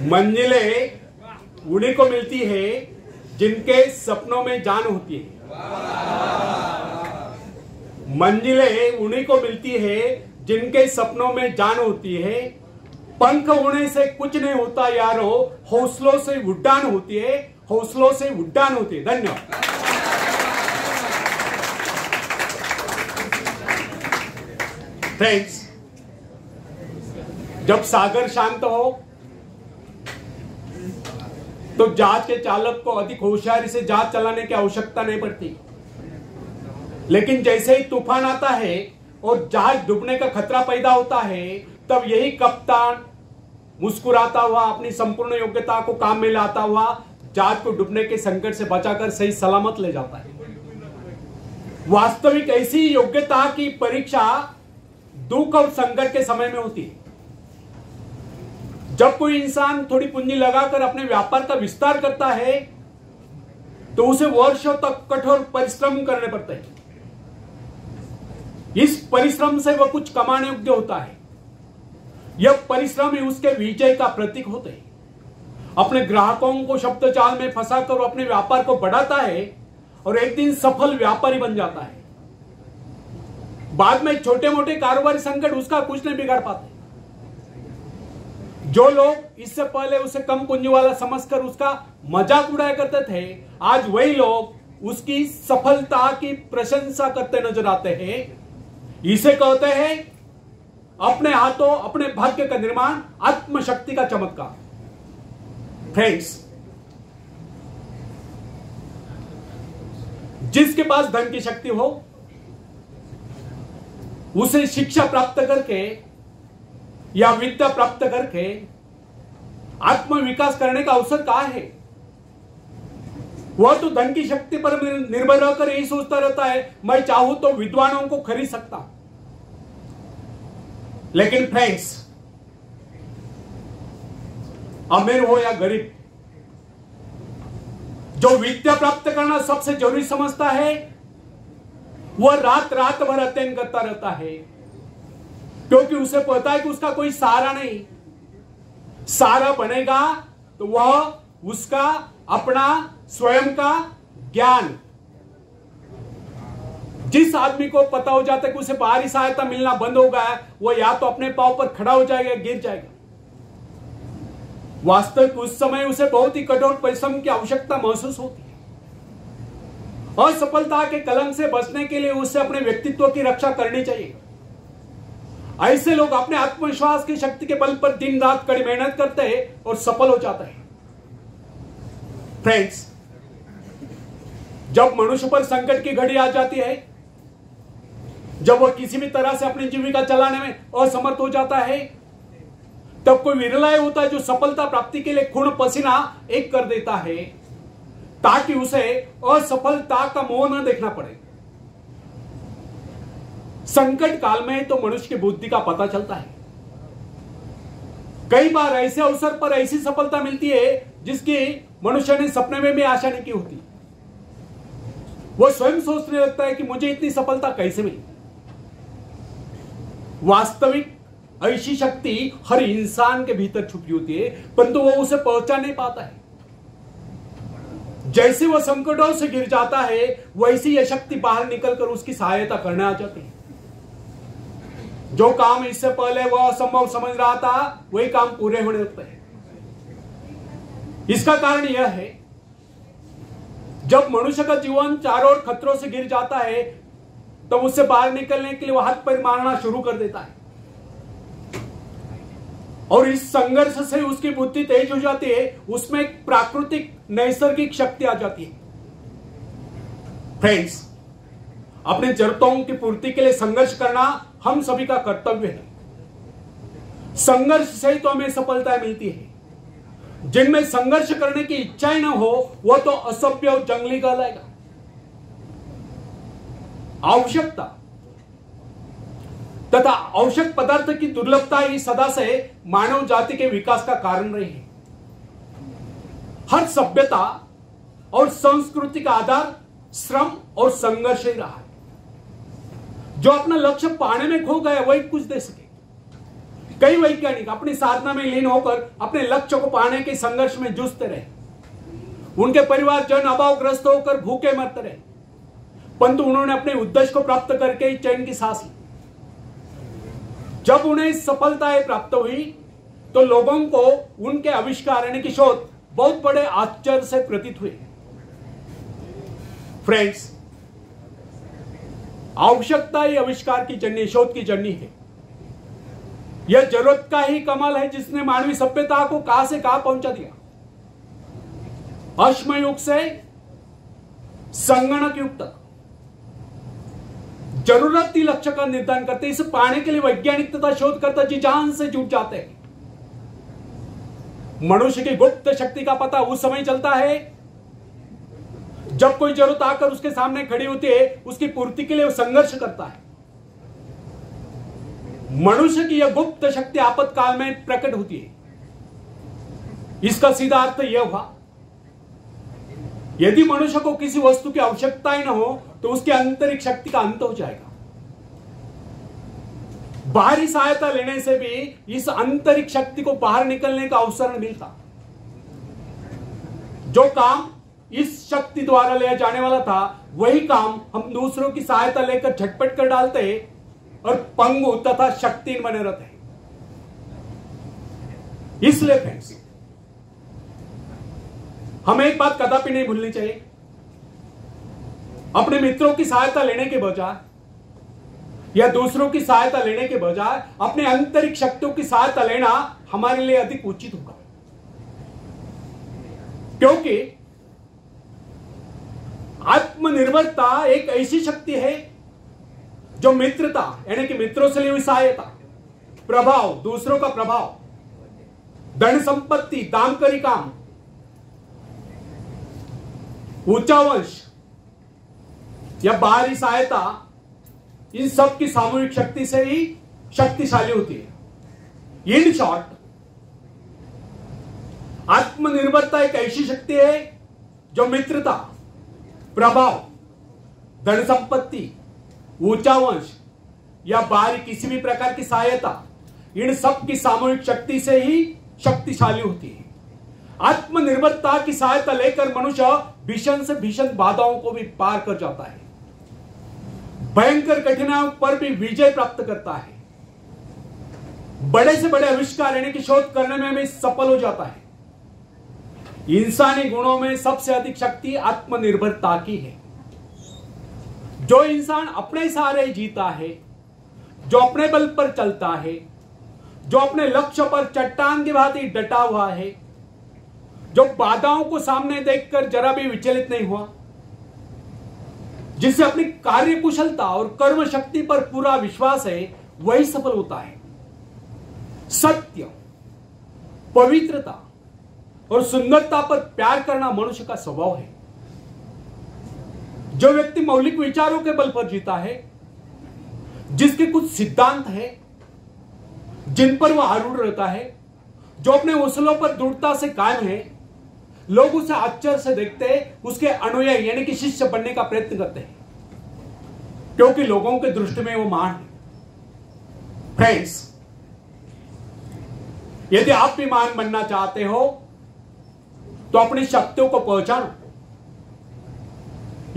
मंजिलें उन्हीं को मिलती है जिनके सपनों में जान होती है। मंजिलें उन्हीं को मिलती है जिनके सपनों में जान होती है। पंख होने से कुछ नहीं होता यारो, हौसलों से उड़ान होती है, हौसलों से उड़ान होती है। धन्यवाद। फ्रेंड्स, जब सागर शांत हो तो जहाज के चालक को अधिक होशियारी से जहाज चलाने की आवश्यकता नहीं पड़ती, लेकिन जैसे ही तूफान आता है और जहाज डूबने का खतरा पैदा होता है, तब यही कप्तान मुस्कुराता हुआ अपनी संपूर्ण योग्यता को काम में लाता हुआ जहाज को डूबने के संकट से बचाकर सही सलामत ले जाता है। वास्तविक ऐसी योग्यता की परीक्षा दुख और संकट के समय में होती है। जब कोई इंसान थोड़ी पूंजी लगाकर अपने व्यापार का विस्तार करता है तो उसे वर्षों तक कठोर परिश्रम करने पड़ते हैं। इस परिश्रम से वह कुछ कमाने योग्य होता है। यह परिश्रम ही उसके विजय का प्रतीक होते हैं। अपने ग्राहकों को शब्द चाल में फंसाकर अपने व्यापार को बढ़ाता है और एक दिन सफल व्यापारी बन जाता है। बाद में छोटे मोटे कारोबारी संकट उसका कुछ नहीं बिगाड़ पाते। जो लोग इससे पहले उसे कम पूंजी वाला समझकर उसका मजाक उड़ाया करते थे, आज वही लोग उसकी सफलता की प्रशंसा करते नजर आते हैं। इसे कहते हैं अपने हाथों अपने भाग्य का निर्माण, आत्मशक्ति का चमत्कार। फ्रेंड्स, जिसके पास धन की शक्ति हो उसे शिक्षा प्राप्त करके या विद्या प्राप्त करके आत्मविकास करने का अवसर कहां है? वह तो धन की शक्ति पर निर्भर रहकर यही सोचता रहता है, मैं चाहूं तो विद्वानों को खरीद सकता। लेकिन फ्रेंड्स, अमीर हो या गरीब, जो विद्या प्राप्त करना सबसे जरूरी समझता है वह रात रात भर अध्ययन करता रहता है, क्योंकि उसे पता है कि उसका कोई सहारा नहीं। सहारा बनेगा तो वह उसका अपना स्वयं का ज्ञान। जिस आदमी को पता हो जाता है कि उसे बाहरी सहायता मिलना बंद हो गया, वह या तो अपने पांव पर खड़ा हो जाएगा, गिर जाएगा। वास्तविक उस समय उसे बहुत ही कठोर परिश्रम की आवश्यकता महसूस होती है। असफलता के कलंक से बचने के लिए उसे अपने व्यक्तित्व की रक्षा करनी चाहिए। ऐसे लोग अपने आत्मविश्वास की शक्ति के बल पर दिन रात कड़ी मेहनत करते हैं और सफल हो जाते हैं। फ्रेंड्स, जब मनुष्य पर संकट की घड़ी आ जाती है, जब वह किसी भी तरह से अपनी जीविका चलाने में असमर्थ हो जाता है, तब कोई विरला होता है जो सफलता प्राप्ति के लिए खून पसीना एक कर देता है, ताकि उसे असफलता का मोह न देखना पड़े। संकट काल में तो मनुष्य की बुद्धि का पता चलता है। कई बार ऐसे अवसर पर ऐसी सफलता मिलती है जिसकी मनुष्य ने सपने में भी आशा नहीं की होती। वो स्वयं सोचने लगता है कि मुझे इतनी सफलता कैसे मिली। वास्तविक ऐसी शक्ति हर इंसान के भीतर छुपी होती है, परंतु वो उसे पहचान नहीं पाता है। जैसे वह संकटों से गिर जाता है, वैसी यह शक्ति बाहर निकलकर उसकी सहायता करने आ जाती है। जो काम इससे पहले वह असंभव समझ रहा था, वही काम पूरे होने लगते हैं। इसका कारण यह है, जब मनुष्य का जीवन चारों ओर खतरों से घिर जाता है, तब उससे बाहर निकलने के लिए वह हाथ पैर मारना शुरू कर देता है और इस संघर्ष से उसकी बुद्धि तेज हो जाती है। उसमें एक प्राकृतिक नैसर्गिक शक्ति आ जाती है। फ्रेंड्स, अपने जरूरतों की पूर्ति के लिए संघर्ष करना हम सभी का कर्तव्य है। संघर्ष से ही तो हमें सफलता मिलती है। जिनमें संघर्ष करने की इच्छा ही ना हो, वह तो असभ्य और जंगली कहलाएगा। आवश्यकता तथा आवश्यक पदार्थ की दुर्लभता ही सदा से मानव जाति के विकास का कारण रही है। हर सभ्यता और संस्कृति का आधार श्रम और संघर्ष ही रहा है। जो अपना लक्ष्य पाने में खो गया वही कुछ दे सके। कई वैज्ञानिक अपनी साधना में लीन होकर अपने लक्ष्य को पाने के संघर्ष में जूझते रहे। उनके परिवारजन अभावग्रस्त होकर भूखे मरते रहे, परंतु उन्होंने अपने उद्देश्य को प्राप्त करके चैन की सांस ली। जब उन्हें सफलताएं प्राप्त हुई तो लोगों को उनके आविष्कार यानी कि शोध बहुत बड़े आश्चर्य से प्रतीत हुए। फ्रेंड्स, आवश्यकता ही आविष्कार की जर्नी, शोध की जर्नी है। यह जरूरत का ही कमाल है जिसने मानवीय सभ्यता को कहां से कहां पहुंचा दिया। अश्म युग से संगणक युग तक जरूरत ही लक्ष्य का निर्धारण करते। इसे पाने के लिए वैज्ञानिक तथा शोधकर्ता जी जान से जुट जाते हैं। मनुष्य की गुप्त शक्ति का पता उस समय चलता है जब कोई जरूरत आकर उसके सामने खड़ी होती है, उसकी पूर्ति के लिए वो संघर्ष करता है। मनुष्य की यह गुप्त शक्ति आपातकाल में प्रकट होती है। इसका सीधा अर्थ यह हुआ, यदि मनुष्य को किसी वस्तु की आवश्यकता ही न हो तो उसकी आंतरिक शक्ति का अंत हो जाएगा। बाहरी सहायता लेने से भी इस आंतरिक शक्ति को बाहर निकलने का अवसर मिलता। जो काम इस शक्ति द्वारा लिया जाने वाला था, वही काम हम दूसरों की सहायता लेकर झटपट कर डालते और पंगु तथा शक्तिहीन बने रहते हैं। इसलिए फ्रेंड्स, हमें एक बात कदापि नहीं भूलनी चाहिए, अपने मित्रों की सहायता लेने के बजाय या दूसरों की सहायता लेने के बजाय अपने आंतरिक शक्तियों की सहायता लेना हमारे लिए अधिक उचित होगा। क्योंकि आत्मनिर्भरता एक ऐसी शक्ति है जो मित्रता यानी कि मित्रों से ली हुई सहायता, प्रभाव, दूसरों का प्रभाव, धन संपत्ति, दामकरी काम, ऊंचा वंश या बाहरी सहायता, इन सब की सामूहिक शक्ति से ही शक्तिशाली होती है। इन शॉर्ट, आत्मनिर्भरता एक ऐसी शक्ति है जो मित्रता, प्रभाव, धन संपत्ति, ऊंचा वंश या बाहरी किसी भी प्रकार की सहायता, इन सब की सामूहिक शक्ति से ही शक्तिशाली होती है। आत्मनिर्भरता की सहायता लेकर मनुष्य भीषण से भीषण बाधाओं को भी पार कर जाता है, भयंकर कठिनाइयों पर भी विजय प्राप्त करता है, बड़े से बड़े आविष्कार यानी कि शोध करने में भी सफल हो जाता है। इंसानी गुणों में सबसे अधिक शक्ति आत्मनिर्भरता की है। जो इंसान अपने सहारे जीता है, जो अपने बल पर चलता है, जो अपने लक्ष्य पर चट्टान की भांति डटा हुआ है, जो बाधाओं को सामने देखकर जरा भी विचलित नहीं हुआ, जिससे अपनी कार्य कुशलता और कर्म शक्ति पर पूरा विश्वास है, वही सफल होता है। सत्य, पवित्रता और सुंदरता पर प्यार करना मनुष्य का स्वभाव है। जो व्यक्ति मौलिक विचारों के बल पर जीता है, जिसके कुछ सिद्धांत है जिन पर वह आरूढ़ रहता है, जो अपने उसूलों पर दृढ़ता से कायम है, लोग उसे आश्चर्य से देखते हैं, उसके अनुयायी यानी कि शिष्य बनने का प्रयत्न करते हैं, क्योंकि लोगों के दृष्टि में वो महान है। फ्रेंड्स, यदि आप भी महान बनना चाहते हो तो अपनी शक्तियों को पहचानो।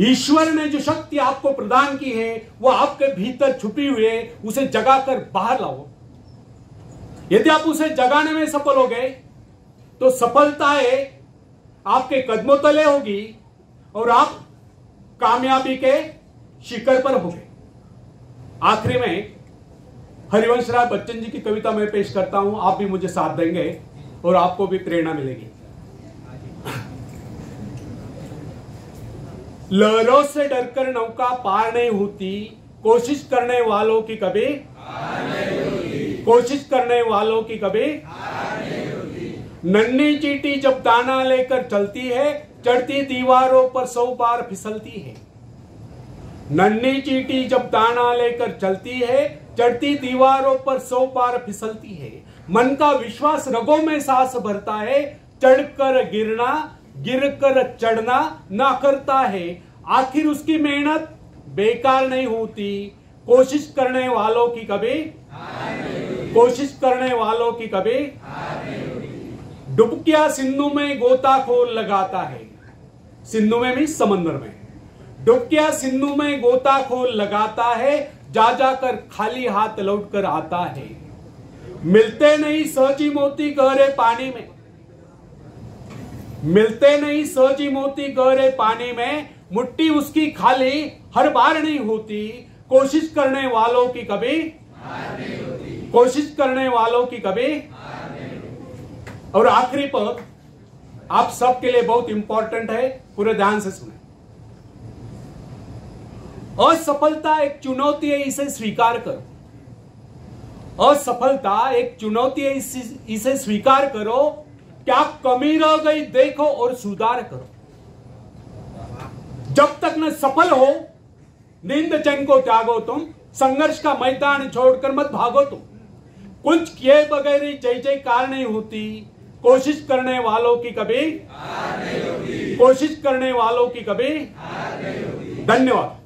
ईश्वर ने जो शक्ति आपको प्रदान की है वो आपके भीतर छुपी हुई है, उसे जगाकर बाहर लाओ। यदि आप उसे जगाने में सफल हो गए तो सफलताएं आपके कदमों तले होगी और आप कामयाबी के शिखर पर होंगे। आखिरी में हरिवंश राय बच्चन जी की कविता मैं पेश करता हूं, आप भी मुझे साथ देंगे और आपको भी प्रेरणा मिलेगी। लहरों से डरकर नौका पार नहीं होती, कोशिश करने वालों की कभी हार नहीं होती, कोशिश करने वालों की कभी हार नहीं होती। नन्ही चींटी जब दाना लेकर चलती है, चढ़ती दीवारों पर 100 बार फिसलती है। नन्ही चींटी जब दाना लेकर चलती है, चढ़ती दीवारों पर 100 बार फिसलती है। मन का विश्वास रगों में सांस भरता है, चढ़कर गिरना, गिरकर चढ़ना ना करता है। आखिर उसकी मेहनत बेकार नहीं होती, कोशिश करने वालों की कभी हार नहीं होती। कोशिश करने वालों की कभी डुबकिया सिंधु में गोताखोर लगाता है। सिंधु में भी समंदर में। डुबकिया सिंधु में गोताखोर लगाता है, जा जाकर खाली हाथ लौट कर आता है। मिलते नहीं सहजी मोती गहरे पानी में, मिलते नहीं सहजी मोती गहरे पानी में, मुट्ठी उसकी खाली हर बार नहीं होती। कोशिश करने वालों की कभी कोशिश करने वालों की कभी। और आखिरी पद आप सबके लिए बहुत इंपॉर्टेंट है, पूरे ध्यान से सुने। असफलता एक चुनौती है, इसे स्वीकार करो। असफलता एक चुनौती है, इसे स्वीकार करो। क्या कमी रह गई देखो और सुधार करो। जब तक न सफल हो नींद चैन को त्यागो तुम, संघर्ष का मैदान छोड़कर मत भागो तुम। कुछ किए बगैर ही जय जयकार नहीं होती। कोशिश करने वालों की कभी कोशिश करने वालों की कभी। धन्यवाद।